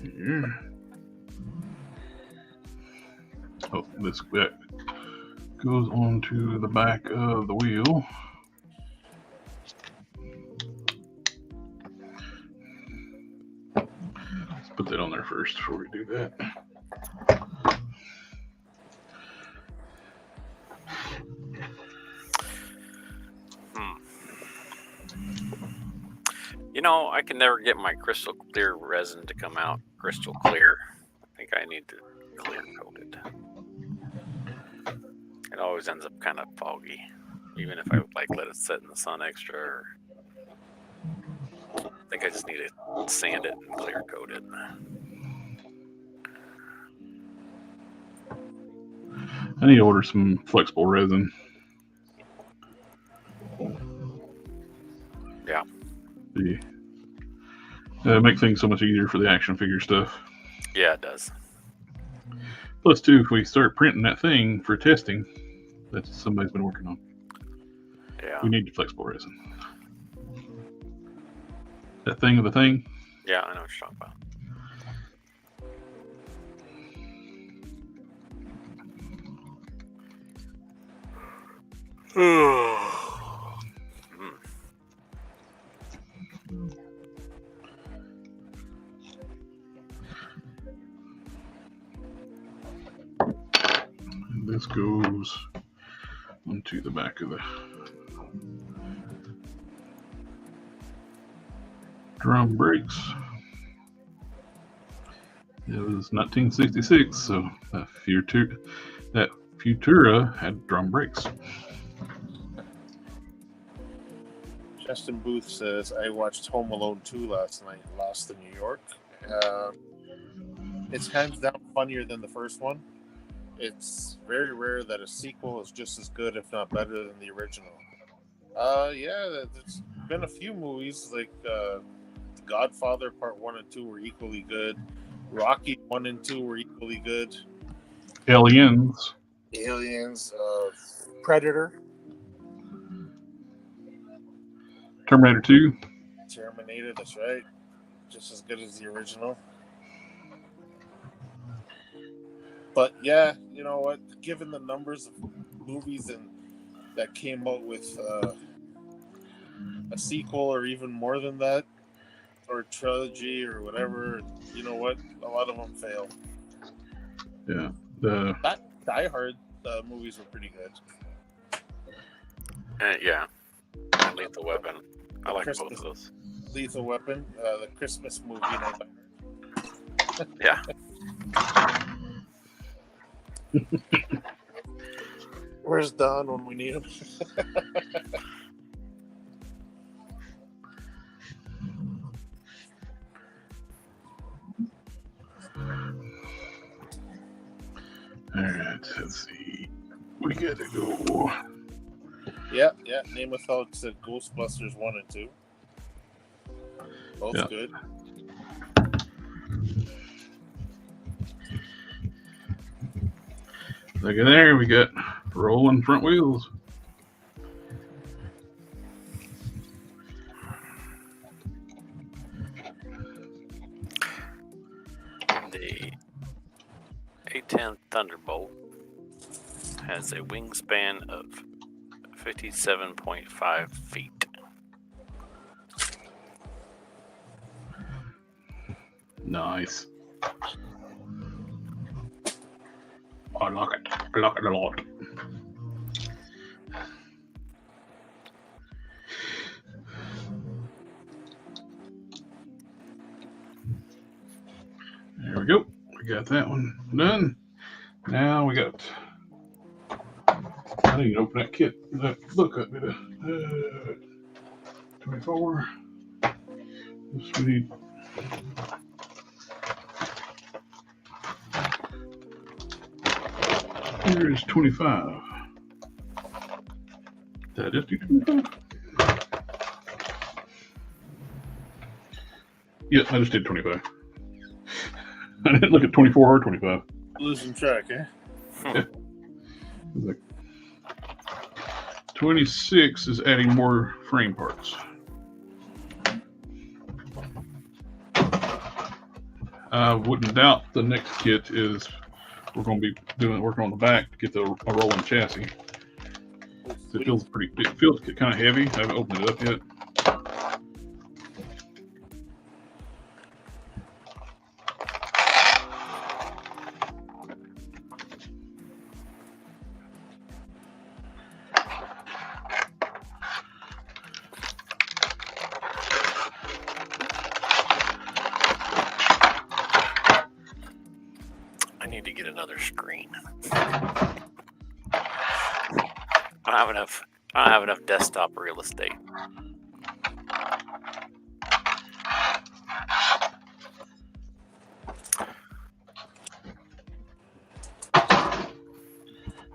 here. Oh, that goes onto the back of the wheel. Let's put that on there first before we do that. You know, I can never get my crystal clear resin to come out crystal clear. I think I need to clear coat it. It always ends up kind of foggy, even if I like let it sit in the sun extra. Or I think I just need to sand it and clear coat it. I need to order some flexible resin. Yeah. Make things so much easier for the action figure stuff. Yeah, it does. Plus, too, if we start printing that thing for testing, that's somebody's been working on. Yeah. We need flexible resin. That thing of the thing? Yeah, I know what you're talking about. And this goes onto the back of the drum brakes. It was 1966, so that Futura had drum brakes. Justin Booth says, I watched Home Alone 2 last night, Lost in New York. It's hands down funnier than the first one. It's very rare that a sequel is just as good, if not better, than the original. Yeah, there's been a few movies, like The Godfather Part 1 and 2 were equally good. Rocky 1 and 2 were equally good. Aliens. Predator. Terminator 2. Terminator, that's right. Just as good as the original. But yeah, you know what? Given the numbers of movies that came out with a sequel or even more than that, or a trilogy or whatever, you know what? A lot of them fail. Yeah. That Die Hard movies were pretty good. Yeah. And Lethal Weapon. I like both of those. Lethal Weapon, the Christmas movie. Yeah. Where's Don when we need him? All right, let's see. We gotta go. Yeah. Nemathold said Ghostbusters 1 and 2. Both good. Look at there, we got rolling front wheels. The A-10 Thunderbolt has a wingspan of 57.5 feet. Nice. I like it. I like it a lot. There we go. We got that one done. Now we got. I need to open that kit. That look at it. 24. This we need. Here is 25. Did I just do 25? Yeah, I just did 25. I didn't look at 24 or 25. Losing track, eh? Yeah. Like 26 is adding more frame parts. I wouldn't doubt the next kit is we're going to be working on the back to get a rolling chassis. It feels kind of heavy. I haven't opened it up yet. I need to get another screen. I don't have enough desktop real estate.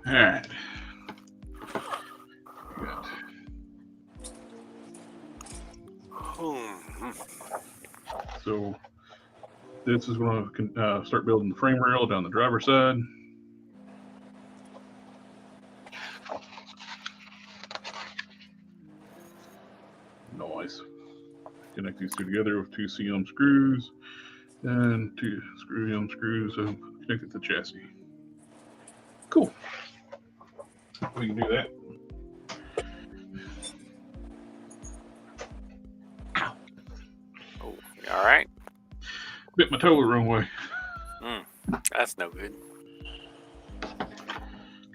All right. So this is going to start building the frame rail down the driver's side. Nice. Connect these two together with 2 CM screws and 2 screw screws connected to the chassis. Cool. We can do that. Oh, all right. Bit my toe the wrong way. That's no good.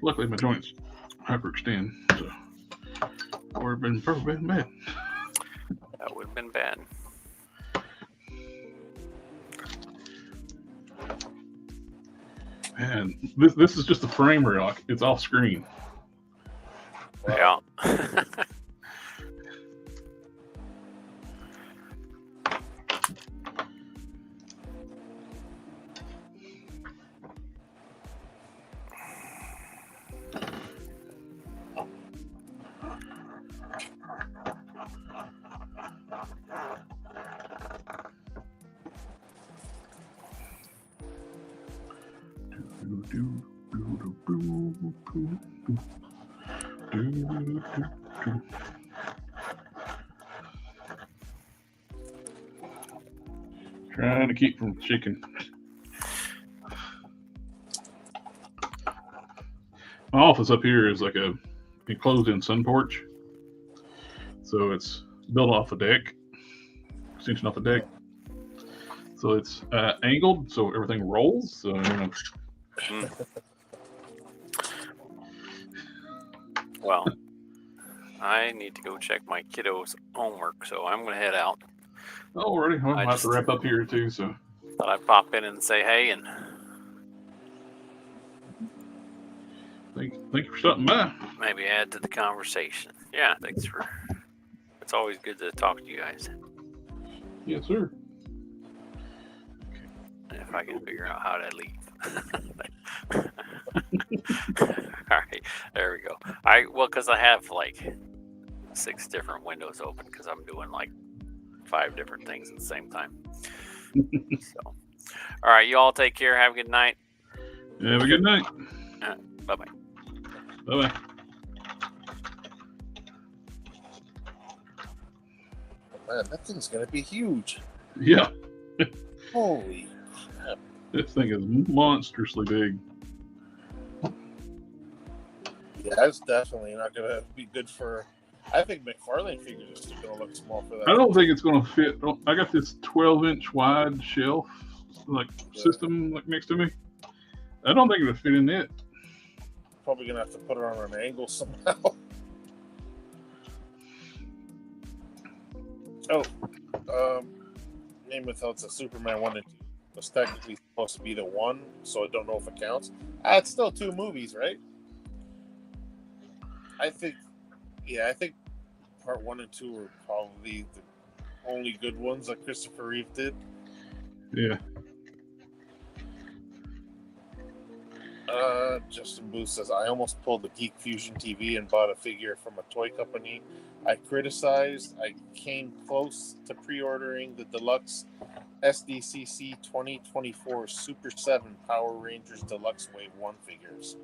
Luckily, my joints hyperextend, so or have been probably bad. That would have been bad. Man, this is just a frame rail. It's off screen. Yeah. Trying to keep from shaking. My office up here is like a enclosed-in sun porch, so it's built off a deck, extension off the deck. So it's angled, so everything rolls. So Well, I need to go check my kiddos' homework, so I'm going to head out. already, I'll have to wrap up here too. So Thought I'd pop in and say hey, and thank you for stopping by. maybe add to the conversation. Yeah, thanks for. It's always good to talk to you guys. Yes, sir. If I can figure out how to leave. All right, there we go. Because I have like 6 different windows open because I'm doing like 5 different things at the same time. So, all right, you all take care. Have a good night. Have a good night. Bye bye. Bye bye. Man, that thing's gonna be huge. Yeah. Holy crap. This thing is monstrously big. Yeah, that's definitely not gonna be good for. I think McFarlane figures are gonna look small for that. I don't think it's going to fit. I got this 12-inch wide shelf system next to me. I don't think it'll fit in it. Probably gonna have to put it on an angle somehow. Name Without's a Superman 1 and 2. It's technically supposed to be the 1, so I don't know if it counts. It's still 2 movies, right? I think part 1 and 2 are probably the only good ones that Christopher Reeve did. Yeah. Justin Booth says, I almost pulled the Geek Fusion TV and bought a figure from a toy company. I criticized. I came close to pre-ordering the deluxe SDCC 2024 Super 7 Power Rangers Deluxe Wave 1 figures.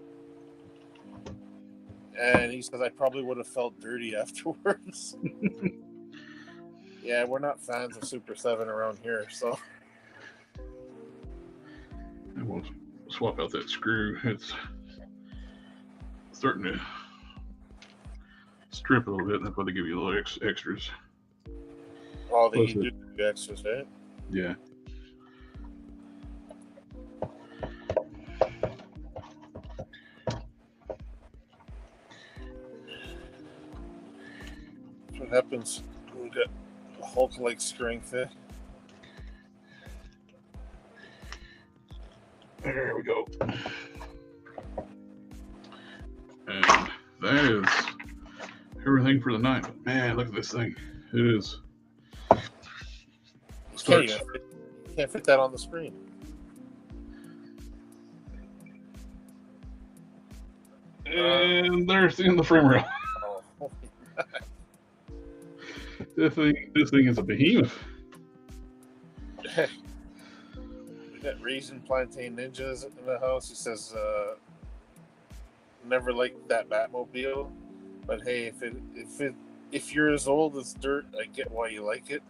And he says, I probably would have felt dirty afterwards. Yeah, we're not fans of Super 7 around here, so. I will swap out that screw. It's starting to strip a little bit. That's why they give you a little extras. Oh, they do the extras, right? Yeah. That's what happens when we got Hulk-like strength, eh? There we go. And that is everything for the night. But man, look at this thing. It is. Can't fit that on the screen. And there's in the frame rail. Oh. This thing is a behemoth. We got Raisin Plantain Ninjas in the house. He says, never liked that Batmobile, but hey, if you're as old as dirt, I get why you like it.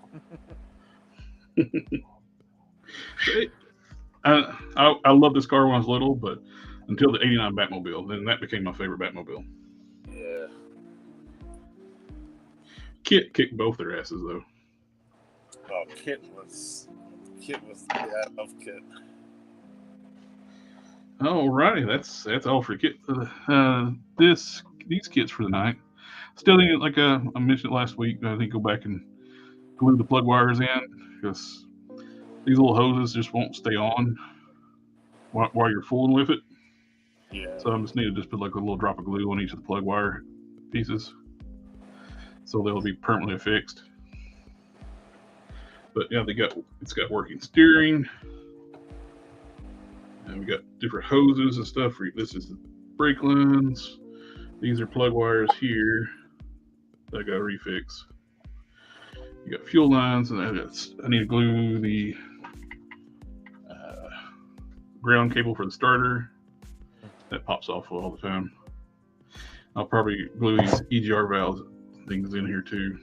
I loved this car when I was little, but until the '89 Batmobile, then that became my favorite Batmobile. Yeah. Kit kicked both their asses though. Oh, Kit was. Yeah, I love Kit. Alrighty, that's all for Kit. These kits for the night. Still need, like I mentioned last week, I need to go back and glue the plug wires in because these little hoses just won't stay on while you're fooling with it. Yeah. So I just need to just put like a little drop of glue on each of the plug wire pieces, so they'll be permanently fixed. But yeah, it's got working steering, and we got different hoses and stuff. This is the brake lines. These are plug wires here that I got to refix. You got fuel lines, and I need to glue the ground cable for the starter. That pops off all the time. I'll probably glue these EGR valves things in here too.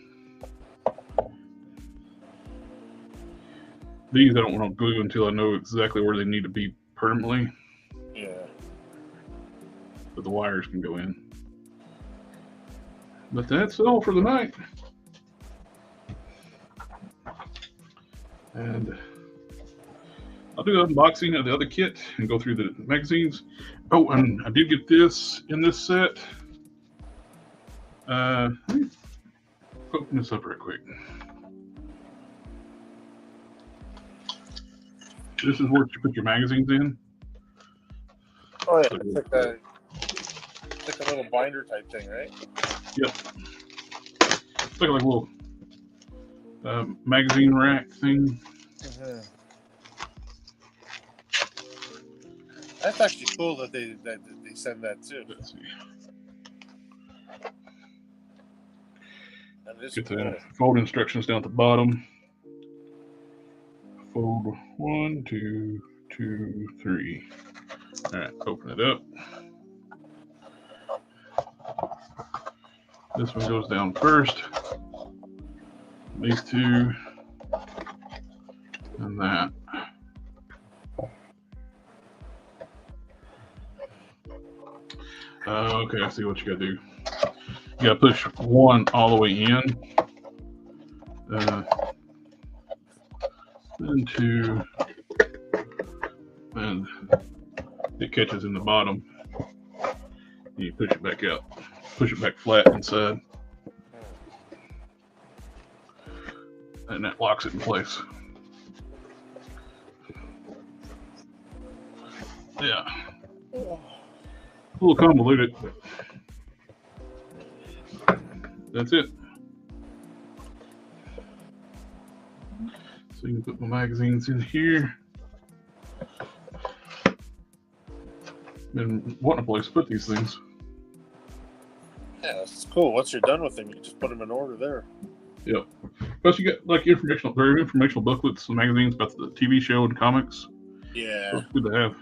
These I don't want to glue until I know exactly where they need to be permanently. Yeah. But the wires can go in. But that's all for the night. And I'll do an unboxing of the other kit and go through the magazines. Oh, and I did get this in this set. Let me open this up real quick. This is where you put your magazines in. Oh yeah, it's like a little binder type thing, right? Yep. It's like a little magazine rack thing. Mm-hmm. That's actually cool that they send that too. Let's see. That is Get cool. the fold instructions down at the bottom. Fold 1, 2, 2, 3. All right, open it up. This one goes down first. These two, and that. Okay, I see what you gotta do. You gotta push one all the way in. Then two, and it catches in the bottom. You push it back out, push it back flat inside, and that locks it in place. Yeah, a little convoluted, but that's it. So you can put my magazines in here. been wanting a place to put these things. Yeah, it's cool. Once you're done with them, you just put them in order there. Yep. Plus, you get like very informational booklets and magazines about the TV show and comics. Yeah. So it's good to have.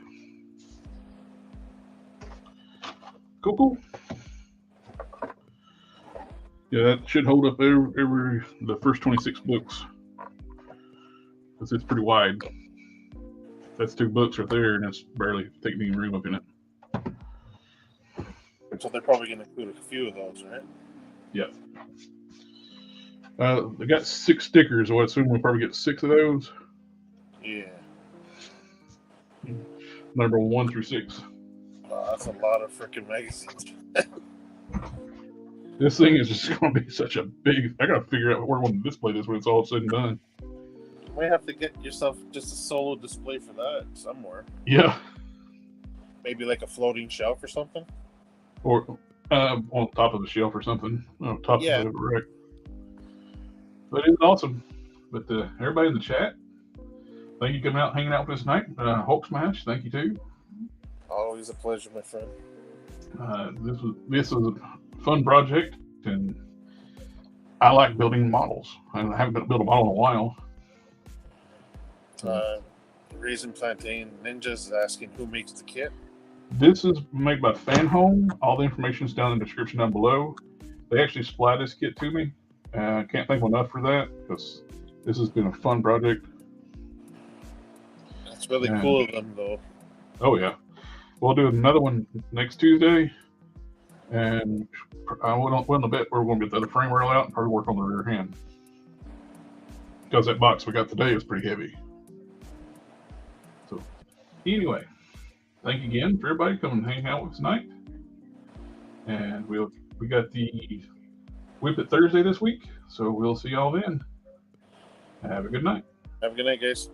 Cool. Yeah, that should hold up every the first 26 books. Because it's pretty wide. That's 2 books right there, and it's barely taking any room up in it. So they're probably going to include a few of those, right? Yeah. They got 6 stickers, so I assume we'll probably get 6 of those. Yeah. Number 1 through 6. Wow, that's a lot of freaking magazines. This thing is just going to be such a big. I got to figure out where I want to display this when it's all said and done. You might have to get yourself just a solo display for that somewhere. Yeah. Maybe like a floating shelf or something. Or on top of the shelf or something. On top of the rack. But it was awesome. But everybody in the chat, thank you for coming out hanging out with us tonight. Hulk Smash, thank you too. Always a pleasure, my friend. This was a fun project, and I like building models. I haven't built a model in a while. Raisin Plantain Ninjas is asking who makes the kit. This is made by FANHOME. All the information is down in the description down below. They actually supplied this kit to me. I can't thank them enough for that, because this has been a fun project. That's really cool of them, though. Oh, yeah. We'll do another one next Tuesday, and I wouldn't bet we're going to get the other frame rail out and probably work on the rear hand. Because that box we got today is pretty heavy. So, anyway, thank you again for everybody coming and hang out with us tonight. And we got the Whip It Thursday this week, so we'll see y'all then. Have a good night. Have a good night, guys.